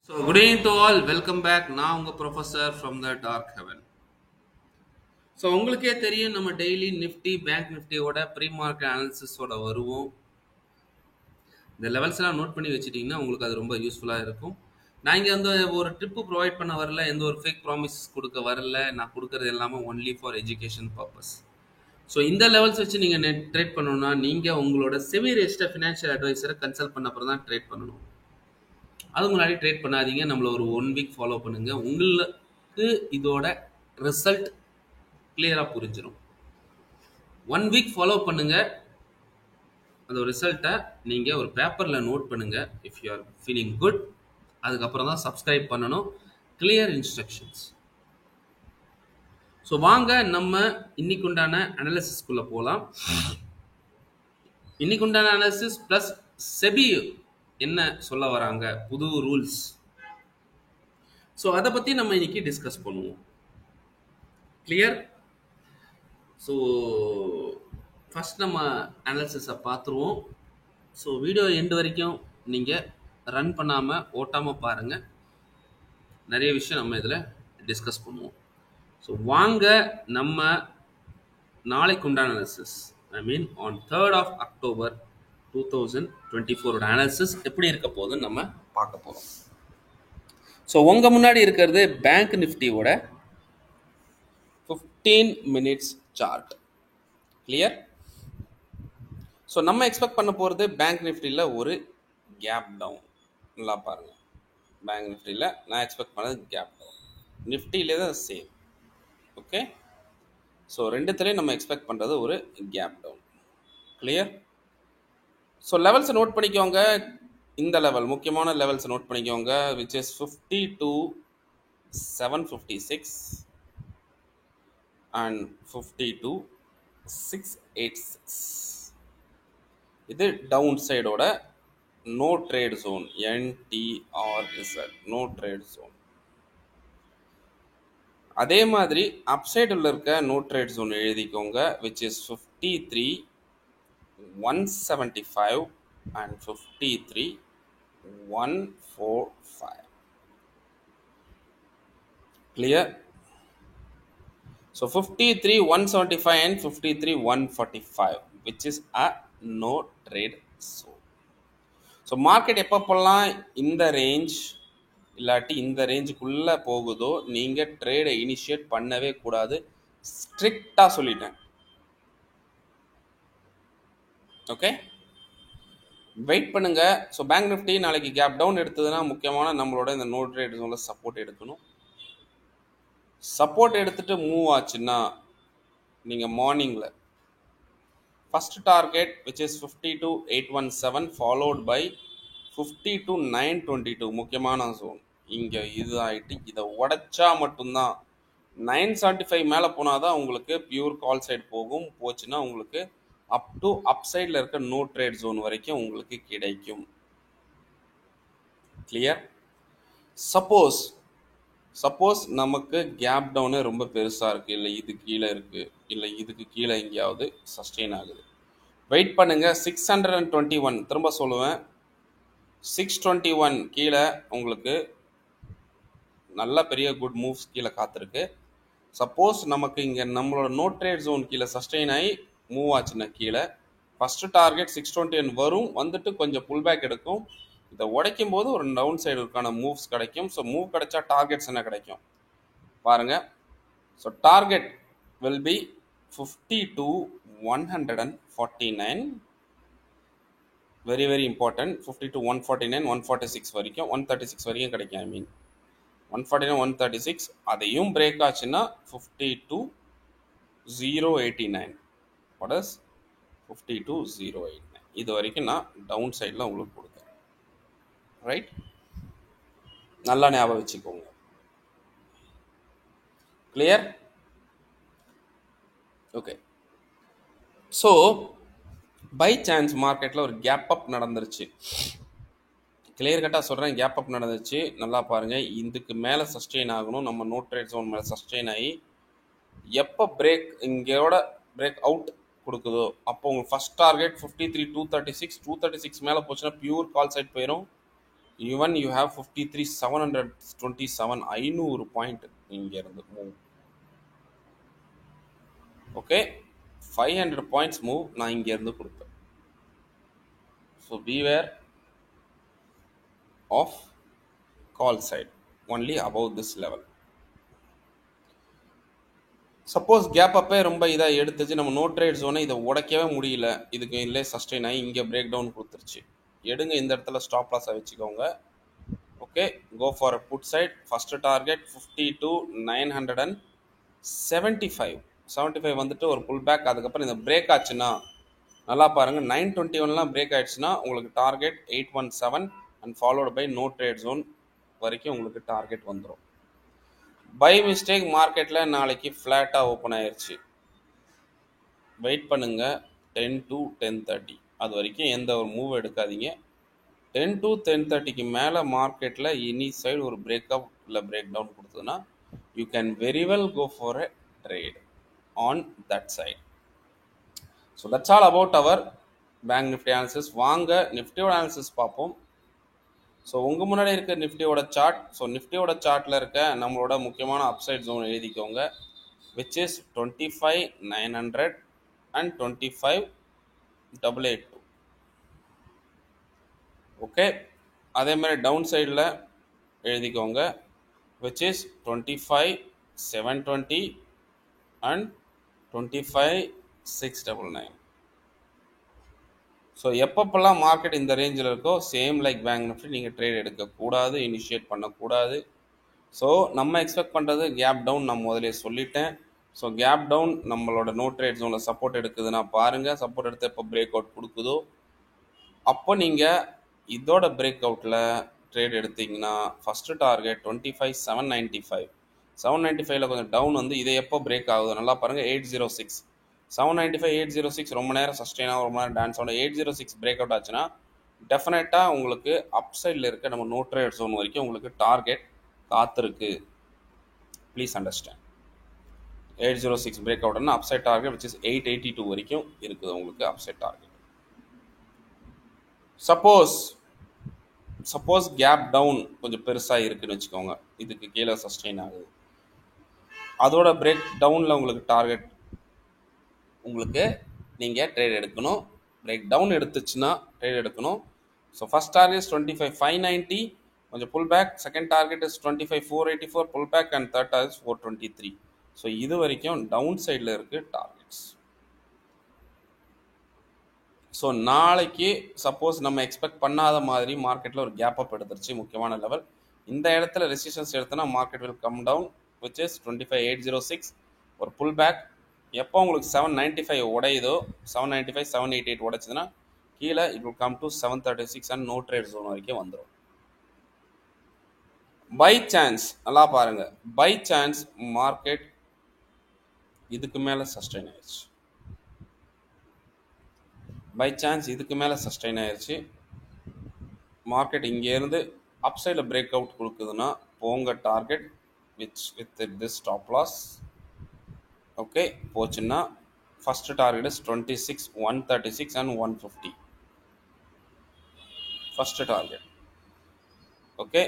So, good evening to all. Welcome back. நான் உங்க professor from the dark heaven. So உங்களுக்கே தெரியும் நம்ம டெய்லி நிஃப்டி பேங்க் நிஃப்டியோட ப்ரீ மார்க்கெட் அனாலிசிஸோட வருவோம். இந்த லெவல்ஸ்லாம் நோட் பண்ணி வச்சுட்டிங்கன்னா உங்களுக்கு அது ரொம்ப யூஸ்ஃபுல்லாக இருக்கும். நான் இங்கே வந்து ஒரு ட்ரிப்பு ப்ரொவைட் பண்ண வரல, எந்த ஒரு ஃபேக் ப்ராமிஸ் கொடுக்க வரல. நான் கொடுக்கறது எல்லாமே only for education purpose. So இந்த லெவல்ஸ் வச்சு நீங்கள் நெட் ட்ரேட் பண்ணணும்னா நீங்கள் உங்களோட செமி ரெஜிஸ்டர்ட் ஃபினான்ஷியல் அட்வைசரை கன்சல்ட் பண்ண அப்புறம் தான் ட்ரேட் பண்ணணும். அது முன்னாடி ட்ரேட் பண்ணாதீங்க. நம்மள ஒரு 1 வீக் ஃபாலோ பண்ணுங்க. உங்களுக்கு இதோட ரிசல்ட் கிளியரா புரிஞ்சிடும். 1 வீக் ஃபாலோ பண்ணுங்க. அந்த ரிசல்ட்டை நீங்க ஒரு பேப்பர்ல நோட் பண்ணுங்க. If you are feeling good, அதுக்கப்புறம் தான் சப்ஸ்கிரைப் பண்ணணும். Clear instructions. ஸோ வாங்க நம்ம இன்னைக்கு உண்டான அனாலிசிஸ்குள்ள போகலாம். இன்னைக்கு உண்டான அனாலிசிஸ் பிளஸ் செபி என்ன சொல்ல வராங்க, புது ரூல்ஸ். ஸோ அதை பற்றி நம்ம இன்னைக்கு டிஸ்கஸ் பண்ணுவோம். கிளியர். ஸோ ஃபஸ்ட் நம்ம அனாலிசிஸை பார்த்துருவோம். ஸோ வீடியோ எண்டு வரைக்கும் நீங்கள் ரன் பண்ணாமல் ஓட்டாமல் பாருங்கள். நிறைய விஷயம் நம்ம இதில் டிஸ்கஸ் பண்ணுவோம். ஸோ வாங்க நம்ம நாளைக்கு உண்டான analysis, I mean on 3rd of October 2024 analysis எப்படி இருக்க போகுதுன்னு நம்ம பார்க்க போகிறோம். ஸோ உங்கள் முன்னாடி இருக்கிறது பேங்க் நிஃப்டியோட 15 மினிட்ஸ் சார்ட். கிளியர். ஸோ நம்ம எக்ஸ்பெக்ட் பண்ண போகிறது பேங்க் நிஃப்டியில் ஒரு கேப் டவுன். நல்லா பாருங்கள். பேங்க் நிஃப்டியில் நான் எக்ஸ்பெக்ட் பண்ணது கேப் டவுன். நிஃப்டியிலே தான் சேம். ஓகே. ஸோ ரெண்டுத்துலேயும் நம்ம எக்ஸ்பெக்ட் பண்ணுறது ஒரு கேப் டவுன். கிளியர். ஸோ லெவல்ஸை நோட் பண்ணிக்கோங்க. இந்த லெவல் முக்கியமான லெவல்ஸை நோட் பண்ணிக்கோங்க. Which is 50 to 756 and 50 to 686. இது டவுன் சைடோட no trade zone, NTRZ, no trade zone. அதே மாதிரி அப்சைடில் இருக்க நோ ட்ரேட் ஜோன் எழுதிக்கோங்க, which is 53 175 and 53 145. Clear. So 53 175 and 53 145, which is a no trade zone. So market எப்பப்பெல்லாம் இந்த ரேஞ்ச் இல்லாட்டி இந்த ரேஞ்சுக்குள்ளே போகுதோ நீங்கள் ட்ரேடை இனிஷியேட் பண்ணவே கூடாது. ஸ்ட்ரிக்டாக சொல்லிட்டேன். ஓகே. வெயிட் பண்ணுங்க. ஸோ பேங்க் நிஃப்டி நாளைக்கு கேப் டவுன் எடுத்ததுன்னா முக்கியமான நம்மளோட இந்த நோ ட்ரேட் ஜோனில் சப்போர்ட் எடுக்கணும். சப்போர்ட் எடுத்துட்டு மூவ் ஆச்சுன்னா நீங்கள் மார்னிங்கில் first target which is 50 to 817 followed by 50 to 922 முக்கியமான ஜோன். இங்கே இது ஆகிட்டு இதை உடைச்சா மட்டும்தான் 975 மேலே போனால் தான் உங்களுக்கு பியூர் கால் சைடு போகும். போச்சுன்னா உங்களுக்கு அப் டு அப் சைடில் இருக்க நோ ட்ரேட் ஜோன் வரைக்கும் உங்களுக்கு கிடைக்கும். கிளியர். சப்போஸ் நமக்கு கேப் டவுனு ரொம்ப பெருசாக இருக்குது, இல்லை இது கீழே இருக்குது, இல்லை இதுக்கு கீழே எங்கேயாவது சஸ்டெயின் ஆகுது, வெயிட் பண்ணுங்கள். 621, திரும்ப சொல்லுவேன், 621 கீழே உங்களுக்கு நல்ல பெரிய குட் மூவ்ஸ் கீழே காத்திருக்கு. சப்போஸ் நமக்கு இங்கே நம்மளோட நோ ட்ரேட் ஜோன் கீழே சஸ்டெயின் ஆகி மூவ் ஆச்சுன்னா கீழே ஃபஸ்ட்டு டார்கெட் 621 வரும். வந்துட்டு கொஞ்சம் புல் பேக் எடுக்கும். இதை உடைக்கும் போது ஒரு டவுன் சைடுக்கான மூவ்ஸ் கிடைக்கும். ஸோ மூவ் கிடைச்சா டார்கெட்ஸ் என்ன கிடைக்கும் பாருங்க. So target will be 50 to 149. Very very important. 50 to 149, 146 வரைக்கும், 136 வரைக்கும் கிடைக்கும். ஐ மீன் 149 136. அதையும் பிரேக் ஆச்சுன்னா 50 to 089. What is 50 to 089? இது வரைக்கும் நான் டவுன் சைடில் உங்களுக்கு கொடுக்குறேன். ரைட். நல்லா ஞாபகம் வச்சுக்கோங்க. Clear. Okay. So by chance மார்க்கெட்டில் ஒரு கேப் அப் நடந்துருச்சு. கிளியர் கட்டாக சொல்கிறேன், கேப் அப் நடந்துச்சு. நல்லா பாருங்கள். இதுக்கு மேலே சஸ்டெயின் ஆகணும். நம்ம நோ ட்ரேட் ஜோன் மேலே சஸ்டெயின் ஆகி எப்போ இங்கேயோட பிரேக் அவுட் கொடுக்குதோ அப்போ உங்களுக்கு ஃபர்ஸ்ட் டார்கெட் 53 236 மேலே போச்சுன்னா பியூர் கால் சைட் போயிடும். ஈவன் யூ ஹேவ் 53,727 500 பாயிண்ட் இங்கேருந்து மூவ். ஓகே, 500 பாயிண்ட்ஸ் மூவ் நான் இங்கேருந்து கொடுப்பேன். So beware of call side only above this level. Suppose gap அப்பே ரொம்ப இதாக எடுத்துச்சு, நம்ம நோ ட்ரேட் ஜோனை இதை உடைக்கவே முடியல, இதுக்கு இல்லை சஸ்டெயின் ஆகி இங்கே பிரேக் டவுன் கொடுத்துருச்சு, எடுங்க இந்த இடத்துல ஸ்டாப் லாஸை வச்சுக்கோங்க. Okay, go for put side. First target 52,975 வந்துட்டு ஒரு புல் பேக். அதுக்கப்புறம் இந்த பிரேக் ஆச்சுன்னா நல்லா பாருங்க, 921 பிரேக் ஆயிடுச்சுன்னா உங்களுக்கு target 817 and followed by no trade zone வரைக்கும் உங்களுக்கு டார்கெட் வந்துடும். பை மிஸ்டேக் மார்க்கெட்டில் நாளைக்கு ஃப்ளாட்டாக ஓப்பன் ஆயிடுச்சு, வெயிட் பண்ணுங்க 10 to 10:30 அது வரைக்கும் எந்த ஒரு மூவ் எடுக்காதீங்க. 10 to 10:30க்கு மேலே மார்க்கெட்டில் எனி சைடு ஒரு பிரேக்அப் இல்லை பிரேக் டவுன் கொடுத்ததுன்னா you can very well go for a trade on that side. So that's all about our bank Nifty analysis. வாங்க நிஃப்டியோட அனாலிசிஸ் பார்ப்போம். ஸோ உங்கள் முன்னாடி இருக்க நிஃப்டியோட சார்ட். ஸோ நிஃப்டியோட சார்ட்டில் இருக்க நம்மளோட முக்கியமான அப்சைட் ஜோன் எழுதிக்கோங்க, விச் இஸ் 25,900 அண்ட் 25,882. ஓகே, அதே மாதிரி டவுன் சைடில் எழுதிக்கோங்க, விச் இஸ் 25,720 அண்ட் 25,699. ஸோ எப்பப்பெல்லாம் மார்க்கெட் இந்த ரேஞ்சில் இருக்கோ சேம் லைக் பேங்க் நிஃப்டி நீங்கள் ட்ரேட் எடுக்கக்கூடாது, இனிஷியேட் பண்ணக்கூடாது. ஸோ நம்ம எக்ஸ்பெக்ட் பண்ணுறது கேப் டவுன், நான் முதலே சொல்லிட்டேன். ஸோ கேப் டவுன் நம்மளோட நோ ட்ரேட் ஜோனில் சப்போர்ட் எடுக்குதுன்னா பாருங்கள், சப்போர்ட் எடுத்து எப்போ பிரேக் அவுட் கொடுக்குதோ அப்போ நீங்கள் இதோட பிரேக் அவுட்டில் ட்ரேட் எடுத்தீங்கன்னா ஃபஸ்ட்டு டார்கெட் 25,795. 795ல் கொஞ்சம் டவுன் வந்து இதை எப்போ பிரேக் ஆகுது நல்லா பாருங்கள், 806. 795 806 ரொம்ப நேரம் சஸ்டெயினாக ரொம்ப நேரம் டான்ஸ் ஆகும். 806 பிரேக் அவுட் ஆச்சுன்னா டெஃபினட்டாக உங்களுக்கு அப் சைடில் இருக்க நம்ம நோ ட்ரேட் ஜோன் வரைக்கும் உங்களுக்கு டார்கெட் காத்திருக்கு. ப்ளீஸ் அண்டர்ஸ்டாண்ட், 806 பிரேக் அவுட்னா அப்சைட் டார்கெட் விச் இஸ் 882 வரைக்கும் இருக்குது உங்களுக்கு upside target. Suppose gap down கொஞ்சம் பெருசாக இருக்குன்னு வச்சுக்கோங்க, இதுக்கு கீழே சஸ்டெயின் ஆகுது, அதோட பிரேக் டவுனில் உங்களுக்கு டார்கெட் உங்களுக்கு நீங்கள் ட்ரேட் எடுக்கணும். பிரேக் டவுன் எடுத்துச்சுன்னா ட்ரேட் எடுக்கணும். ஸோ ஃபஸ்ட் டார்கெட் 25,590 கொஞ்சம் pull back, second target is 25,484 pull back and third target 423. So இது வரைக்கும் டவுன் சைடில் இருக்குது டார்கெட்ஸ். ஸோ நாளைக்கு சப்போஸ் நம்ம எக்ஸ்பெக்ட் பண்ணாத மாதிரி மார்க்கெட்டில் ஒரு கேப் அப் எடுத்துருச்சு முக்கியமான லெவல், இந்த இடத்துல ரெசிஸ்டன்ஸ் எடுத்தோன்னா market will come down which is 25,806 ஒரு புல் பேக். எப்போ உங்களுக்கு 795 உடையுதோ 795 788 உடைச்சதுன்னா கீழே it will come to 736 and no trade zone வரைக்கும் வந்துடும். பை சான்ஸ் நல்லா பாருங்க, பை சான்ஸ் மார்க்கெட் இதுக்கு மேலே சஸ்டெயின் ஆயிடுச்சு, பை சான்ஸ் இதுக்கு மேலே சஸ்டெயின் ஆயிடுச்சு, மார்க்கெட் இங்கேருந்து அப் சைடில் பிரேக் அவுட் கொடுக்குதுன்னா போங்க target with this stop loss. Okay, போச்சுன்னா first target is 26,136 and 150 first target. Okay,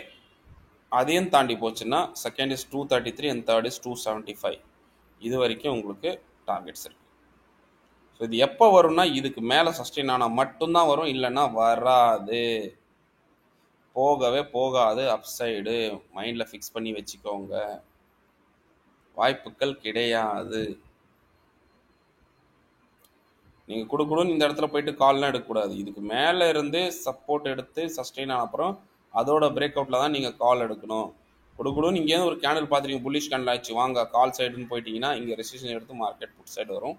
அதையும் தாண்டி போச்சுன்னா second is 233 and third is 275. இது வரைக்கும் உங்களுக்கு டார்கெட்ஸ் இருக்கு. ஸோ இது எப்போ வரும்னா இதுக்கு மேலே சஸ்டெயின் ஆனால் மட்டும்தான் வரும், இல்லைன்னா வராது, போகவே போகாது. அப்சைடு மைண்டில் ஃபிக்ஸ் பண்ணி வச்சுக்கோங்க, வாய்ப்புகள் கிடையாது. நீங்கள் கொடுக்கணும்னு இந்த இடத்துல போயிட்டு கால்லாம் எடுக்கக்கூடாது, இதுக்கு மேலே இருந்து சப்போர்ட் எடுத்து சஸ்டெயின் ஆன அப்புறம் அதோட பிரேக் அவுட்டில் தான் நீங்கள் கால் எடுக்கணும். கொடுக்கணும் இங்கேருந்து ஒரு கேண்டில் பார்த்துருக்கீங்க, புல்லிஷ் கேண்டில் ஆச்சு, வாங்க கால் சைடுன்னு போயிட்டீங்கன்னா இங்கே ரெசிஸ்டன்ஸ் எடுத்து மார்க்கெட் புட் சைடு வரும்.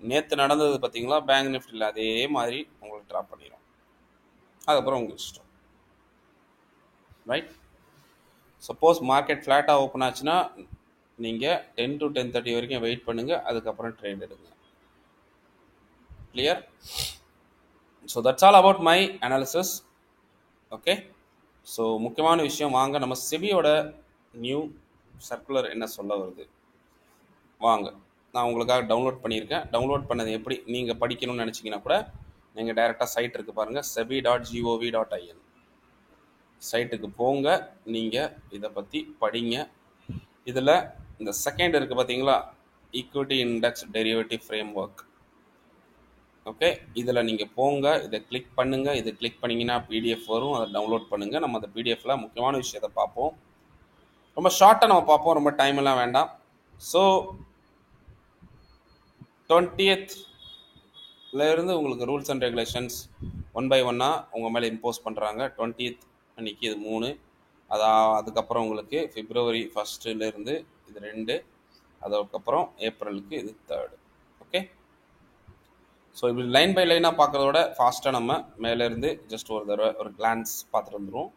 நேற்று நடந்தது பார்த்தீங்களா பேங்க் நிஃப்டியில், அதே மாதிரி உங்களுக்கு ட்ராப் பண்ணிடும், அதுக்கப்புறம் உங்களுக்கு இஷ்டம். ரைட், சப்போஸ் மார்க்கெட் ஃப்ளாட்டாக ஓப்பன் ஆச்சுன்னா நீங்கள் 10 to 10:30 வரைக்கும் வெயிட் பண்ணுங்கள், அதுக்கப்புறம் ட்ரேட் எடுங்க. Clear? So that's all about my analysis. Okay, so முக்கியமான விஷயம், வாங்க நம்ம செபியோட நியூ சர்க்குலர் என்ன சொல்ல வருது வாங்க. நான் உங்களுக்காக டவுன்லோட் பண்ணியிருக்கேன். டவுன்லோட் பண்ணது எப்படி நீங்கள் படிக்கணும்னு நினச்சிங்கன்னா கூட நீங்கள் டைரெக்டாக சைட் இருக்குது பாருங்கள், sebi.gov.in. சைட்டுக்கு போங்க, நீங்கள் இதை பற்றி படிங்க. இதில் இந்த செகண்ட் இருக்குது பார்த்தீங்களா, equity index derivative frame work. Okay, இதில் நீங்கள் போங்க, இதை கிளிக் பண்ணுங்கள். இதை கிளிக் பண்ணிங்கன்னா பிடிஎஃப் வரும், அதை டவுன்லோட் பண்ணுங்கள். நம்ம அந்த பிடிஎஃப்பில் முக்கியமான விஷயத்தை பார்ப்போம். ரொம்ப ஷார்ட்டாக நம்ம பார்ப்போம், ரொம்ப டைம் எல்லாம் வேண்டாம். ஸோ 20th இருந்து உங்களுக்கு rules and regulations one by ஒன்னாக உங்கள் மேலே இம்போஸ் பண்ணுறாங்க. 20th அன்றைக்கி இது 3, அதுக்கப்புறம் உங்களுக்கு February 1 இது 2, அதுக்கப்புறம் ஏப்ரலுக்கு இது 3. ஓகே, ஸோ இப்படி லைன் பை லைனாக பார்க்குறதோட ஃபாஸ்ட்டாக நம்ம மேலேருந்து ஜஸ்ட் ஒரு தடவை ஒரு கிளான்ஸ் பார்த்துட்டு வந்துடுவோம்.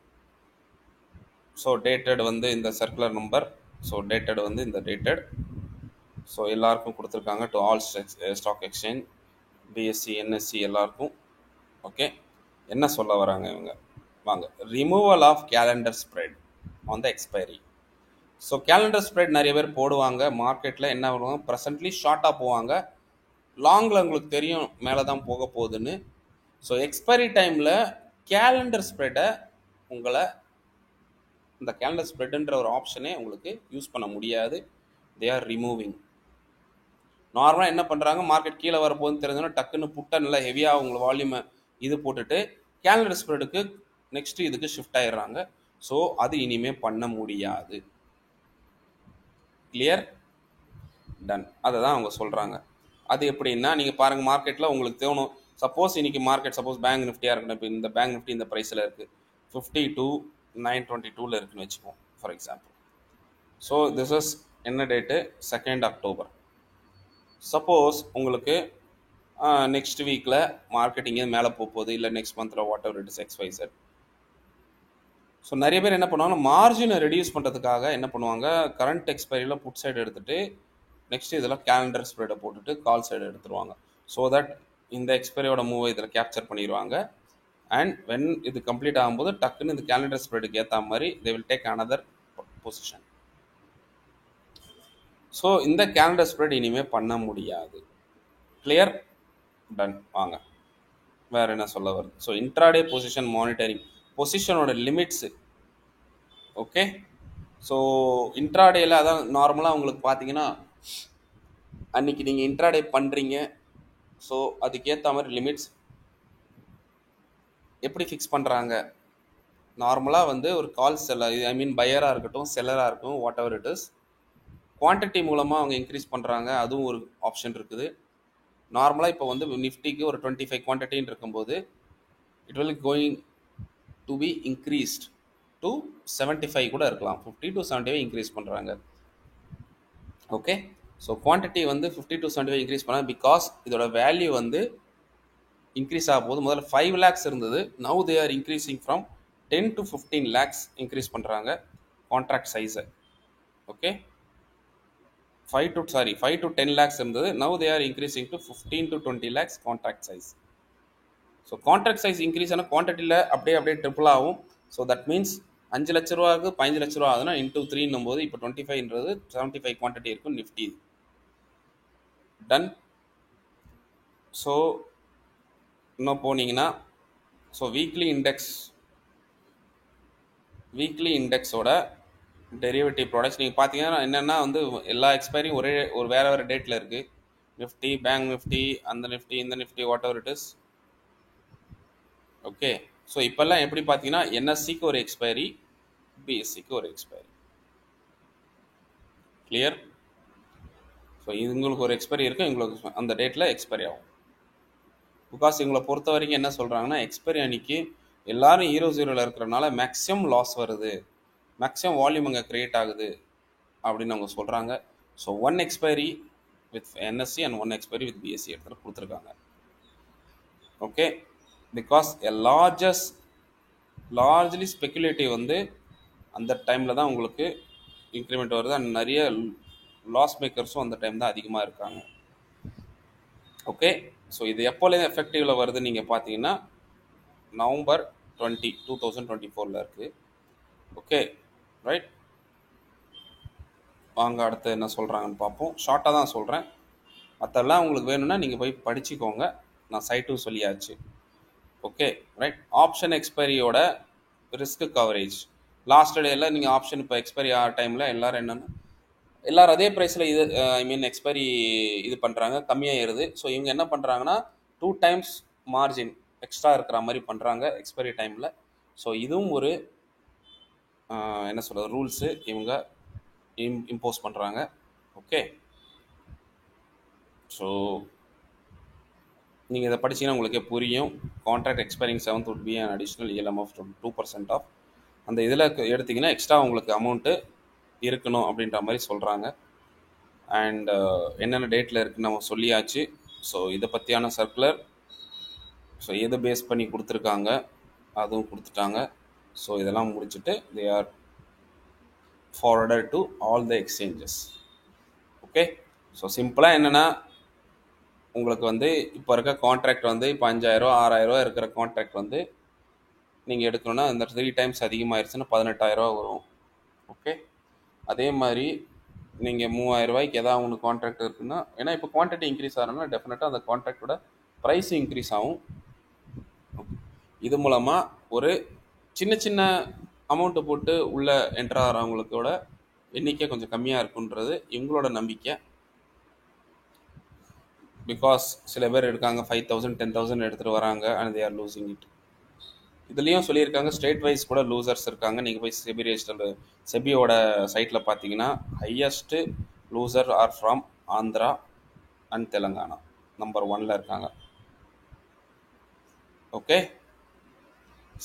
ஸோ டேட்டட் வந்து இந்த சர்க்குலர் நம்பர், ஸோ டேட்டட் வந்து இந்த டேட்டட், ஸோ எல்லாருக்கும் கொடுத்துருக்காங்க to all stock exchange, BSE NSE எல்லாருக்கும். ஓகே, என்ன சொல்ல வராங்க இவங்க வாங்க. Removal of calendar spread on the expiry. So calendar spread நிறைய பேர் போடுவாங்க மார்க்கெட்டில். என்ன பண்ணுவாங்க, ப்ரெசன்ட்லி ஷார்ட்டாக போவாங்க, லாங்கில் உங்களுக்கு தெரியும் மேலே தான் போக போகுதுன்னு. ஸோ எக்ஸ்பைரி டைமில் கேலண்டர் ஸ்ப்ரெட்டை உங்களை இந்த கேலண்டர் ஸ்ப்ரெட்ன்ற ஒரு ஆப்ஷனே உங்களுக்கு யூஸ் பண்ண முடியாது. They are removing. நார்மலாக என்ன பண்ணுறாங்க, மார்க்கெட் கீழே வரப்போகுதுன்னு தெரிஞ்சோன்னா டக்குன்னு புட்டை நல்லா ஹெவியாக உங்களை வால்யூமை இது போட்டுட்டு கேலண்டர் ஸ்ப்ரெடுக்கு நெக்ஸ்ட் இதுக்கு ஷிஃப்ட் ஆயிடுறாங்க. ஸோ அது இனிமேல் பண்ண முடியாது. Clear, done. அதை தான் அவங்க சொல்கிறாங்க. அது எப்படின்னா, நீங்கள் பாருங்கள், மார்க்கெட்டில் உங்களுக்கு தோணும், சப்போஸ் இன்றைக்கி மார்க்கெட் சப்போஸ் பேங்க் நிஃப்டியாக இருக்கணும். இப்போ இந்த பேங்க் நிஃப்டி இந்த ப்ரைஸில் இருக்குது, 52,922 இருக்குன்னு வச்சுப்போம் for example. So this is என்ன டேட்டு, 2 October. சப்போஸ் உங்களுக்கு நெக்ஸ்ட் வீக்கில் மார்க்கெட்டிங்கே மேலே போகுது, இல்லை நெக்ஸ்ட் மந்தில் what ever it is XYZ. So நிறைய பேர் என்ன பண்ணுவாங்க, மார்ஜினை ரெடியூஸ் பண்ணுறதுக்காக என்ன பண்ணுவாங்க, கரண்ட் எக்ஸ்பைரியில் புட் சைடு எடுத்துகிட்டு நெக்ஸ்ட் இதில் கேலண்டர் ஸ்ப்ரெடை போட்டுட்டு கால் சைடு எடுத்துருவாங்க. ஸோ தட் இந்த எக்ஸ்பைரியோட மூவை இதில் கேப்சர் பண்ணிடுவாங்க. அண்ட் வென் இது கம்ப்ளீட் ஆகும்போது டக்குன்னு இந்த கேலண்டர் ஸ்ப்ரெடுக்கு ஏற்ற மாதிரி they will take another position. So இந்த கேலண்டர் ஸ்ப்ரெட் இனிமேல் பண்ண முடியாது. Clear, done. வாங்க வேறு என்ன சொல்ல வருது. ஸோ இன்ட்ராடே பொசிஷன் மானிட்டரிங், பொசிஷனோட லிமிட்ஸு. ஓகே, ஸோ இன்ட்ராடேயில் அதான் நார்மலாக உங்களுக்கு பார்த்தீங்கன்னா அன்றைக்கி நீங்கள் இன்ட்ராடே பண்ணுறீங்க. ஸோ அதுக்கேற்ற மாதிரி லிமிட்ஸ் எப்படி ஃபிக்ஸ் பண்ணுறாங்க, நார்மலாக வந்து ஒரு கால் செல்லர், ஐ மீன் பையராக இருக்கட்டும் செல்லராக இருக்கட்டும் what ever it is, quantity மூலமாக அவங்க இன்க்ரீஸ் பண்ணுறாங்க. அதுவும் ஒரு ஆப்ஷன் இருக்குது. நார்மலாக இப்போ வந்து நிஃப்டிக்கு ஒரு 25 குவான்டிட்டின்னு இருக்கும்போது it will going to be increased to 75 கூட இருக்கலாம். 50 to 75 இன்க்ரீஸ் பண்ணுறாங்க. ஓகே, ஸோ குவான்டிட்டி வந்து 50 to 75 இன்க்ரீஸ் பண்ணால் பிகாஸ் இதோட வேல்யூ வந்து இன்க்ரீஸ் ஆகும் போது முதல்ல 5 lakhs இருந்தது, now they are increasing from 10 to 15 lakhs increase பண்ணுறாங்க கான்ட்ராக்ட் சைஸை. ஓகே, 5 to 10 lakhs இருந்தது, now they are increasing to 15 to 20 lakhs contract size. So contract size increase ஆனால் குவான்டிட்டியில் அப்படியே ட்ரிபிள் ஆகும். ஸோ தட் மீன்ஸ் 5 லட்ச ரூபாவுக்கு 15 லட்ச ரூபா ஆகுதுன்னா இன்டூ 3 போது இப்போ 25ன்றது 75 குவான்டிட்டி இருக்கும் நிஃப்டி. டன். ஸோ இன்னும் போனீங்கன்னா ஸோ வீக்லி இண்டெக்ஸோட டெரிவேட்டிவ் ப்ராடக்ட்ஸ் நீங்கள் பார்த்தீங்கன்னா என்னென்னா வந்து எல்லா எக்ஸ்பைரியும் ஒரு வேறு டேட்டில் இருக்குது. நிஃப்டி, பேங்க் நிஃப்டி, அந்த நிஃப்டி, இந்த Nifty, what ever it is. Okay, so இப்போல்லாம் எப்படி பார்த்தீங்கன்னா என்எஸ்சிக்கு ஒரு எக்ஸ்பைரி, பிஎஸ்சிக்கு ஒரு எக்ஸ்பைரி. கிளியர். ஸோ இவங்களுக்கு ஒரு எக்ஸ்பைரி இருக்கும், இவங்களுக்கு அந்த டேட்டில் எக்ஸ்பைரி ஆகும். பிகாஸ் இவங்களை பொறுத்த வரைக்கும் என்ன சொல்கிறாங்கன்னா, எக்ஸ்பைரி அன்னைக்கு எல்லாரும் 0 இருக்கிறனால மேக்ஸிமம் லாஸ் வருது, மேக்ஸிமம் வால்யூம் அங்கே க்ரியேட் ஆகுது அப்படின்னு அவங்க சொல்கிறாங்க. So 1 expiry with NSC and 1 expiry with BSc இடத்துல கொடுத்துருக்காங்க. ஓகே, பிகாஸ் லார்ஜ்லி ஸ்பெக்குலேட்டிவ் வந்து அந்த டைமில் தான் உங்களுக்கு இன்க்ரிமெண்ட் வருது. அண்ட் நிறைய லாஸ் மேக்கர்ஸும் அந்த டைம் தான் அதிகமாக இருக்காங்க. ஓகே, ஸோ இது எப்போலேருந்து எஃபெக்டிவில் வருதுன்னு நீங்கள் பார்த்தீங்கன்னா November 20, 2024 இருக்குது. Okay, right. வாங்க அடுத்து என்ன சொல்கிறாங்கன்னு பார்ப்போம். ஷார்ட்டாக தான் சொல்கிறேன், மற்றெல்லாம் உங்களுக்கு வேணும்னா நீங்கள் போய் படிச்சுக்கோங்க, நான் சைட்டும் சொல்லியாச்சு. Okay, right. ஆப்ஷன் எக்ஸ்பைரியோட ரிஸ்க் கவரேஜ். லாஸ்ட் டேல நீங்கள் ஆப்ஷன் இப்போ எக்ஸ்பைரி ஆகிற டைமில் எல்லாரும் என்னென்னா எல்லாரும் அதே ப்ரைஸில் இது ஐ மீன் எக்ஸ்பைரி இது பண்ணுறாங்க, கம்மியாகிடுது. ஸோ இவங்க என்ன பண்ணுறாங்கன்னா 2 times மார்ஜின் எக்ஸ்ட்ரா இருக்கிற மாதிரி பண்ணுறாங்க எக்ஸ்பைரி டைமில். ஸோ இதுவும் ஒரு என்ன சொல்கிறது ரூல்ஸு இவங்க இம்போஸ் பண்ணுறாங்க. ஓகே, ஸோ நீங்கள் இதை படிச்சீங்கன்னா உங்களுக்கே புரியும். Contract expiring 7th would be an additional ELM of 2% of அந்த இதில் எடுத்திங்கன்னா எக்ஸ்ட்ரா உங்களுக்கு அமௌண்ட்டு இருக்கணும் அப்படின்ற மாதிரி சொல்கிறாங்க. அண்ட் என்னென்ன டேட்டில் இருக்குன்னு நம்ம சொல்லியாச்சு. ஸோ இதை பற்றியான சர்க்குலர் ஸோ எதை பேஸ் பண்ணி கொடுத்துருக்காங்க அதுவும் கொடுத்துட்டாங்க. ஸோ இதெல்லாம் முடிச்சுட்டு they are forwarded to all the exchanges. Okay, so சிம்பிளாக என்னென்னா உங்களுக்கு வந்து இப்போ இருக்க கான்ட்ராக்ட் வந்து இப்போ 5,000 6,000 இருக்கிற கான்ட்ராக்ட் வந்து நீங்கள் எடுக்கணுன்னா அந்த 3 times அதிகமாகிடுச்சுன்னா 18,000 வரும். ஓகே, அதே மாதிரி நீங்கள் 3,000 ஏதாவது ஒன்று கான்ட்ராக்ட் இருக்குன்னா, ஏன்னா இப்போ குவான்டிட்டி இன்க்ரீஸ் ஆகிறதுனா டெஃபினட்டாக அந்த கான்ட்ராக்டோட ப்ரைஸ் இன்க்ரீஸ் ஆகும். இது மூலமாக ஒரு சின்ன சின்ன அமௌண்ட்டை போட்டு உள்ளே என்ட்ரு ஆகிறவங்களுக்கோட எண்ணிக்கை கொஞ்சம் கம்மியாக இருக்குன்றது இவங்களோட நம்பிக்கை. பிகாஸ் சில பேர் இருக்காங்க 5,000 10,000 எடுத்துகிட்டு வராங்க and they are losing it. இதுலேயும் சொல்லியிருக்காங்க ஸ்டேட் வைஸ் கூட லூசர்ஸ் இருக்காங்க. நீங்கள் போய் செபி ரெஜிஸ்டர் செபியோட சைட்டில் பார்த்தீங்கன்னா highest loser are from Andhra and Telangana number 1ல் இருக்காங்க. ஓகே,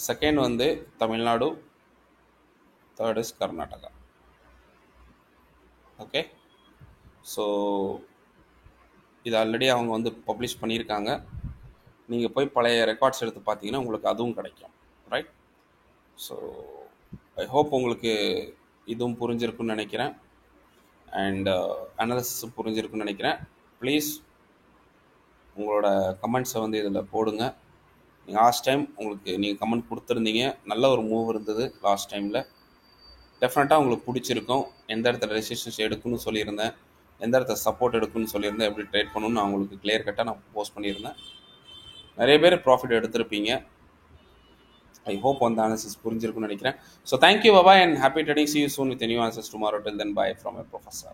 செகண்ட் வந்து Tamil Nadu, third is Karnataka. Okay, so இது ஆல்ரெடி அவங்க வந்து பப்ளிஷ் பண்ணியிருக்காங்க. நீங்கள் போய் பழைய ரெக்கார்ட்ஸ் எடுத்து பார்த்தீங்கன்னா உங்களுக்கு அதுவும் கிடைக்கும். ரைட், ஸோ ஐ ஹோப் உங்களுக்கு இதுவும் புரிஞ்சிருக்குன்னு நினைக்கிறேன் அண்ட் அனாலிசிஸும் புரிஞ்சிருக்குன்னு நினைக்கிறேன். ப்ளீஸ் உங்களோட கமெண்ட்ஸை வந்து இதில் போடுங்க. லாஸ்ட் டைம் உங்களுக்கு நீங்கள் கமெண்ட் கொடுத்துருந்தீங்க, நல்ல ஒரு மூவ் இருந்தது லாஸ்ட் டைமில். டெஃபினட்டாக உங்களுக்கு பிடிச்சிருக்கும். எந்த இடத்துல ரெசிஸ்டன்ஸ் எடுக்குன்னு சொல்லியிருந்தேன், எந்த இடத்துல சப்போர்ட் எடுக்குன்னு சொல்லியிருந்தேன், எப்படி ட்ரேட் பண்ணணும்னு நான் உங்களுக்கு கிளியர் கட்டாக நான் போஸ்ட் பண்ணியிருந்தேன். நிறைய பேர் ப்ராஃபிட் எடுத்திருப்பீங்க. ஐ ஹோப் அந்த அனாலிசிஸ் புரிஞ்சிருக்குன்னு நினைக்கிறேன். So thank you பாபாய் and happy trading. See you soon with a new answers tomorrow. Till then, bye from a professor.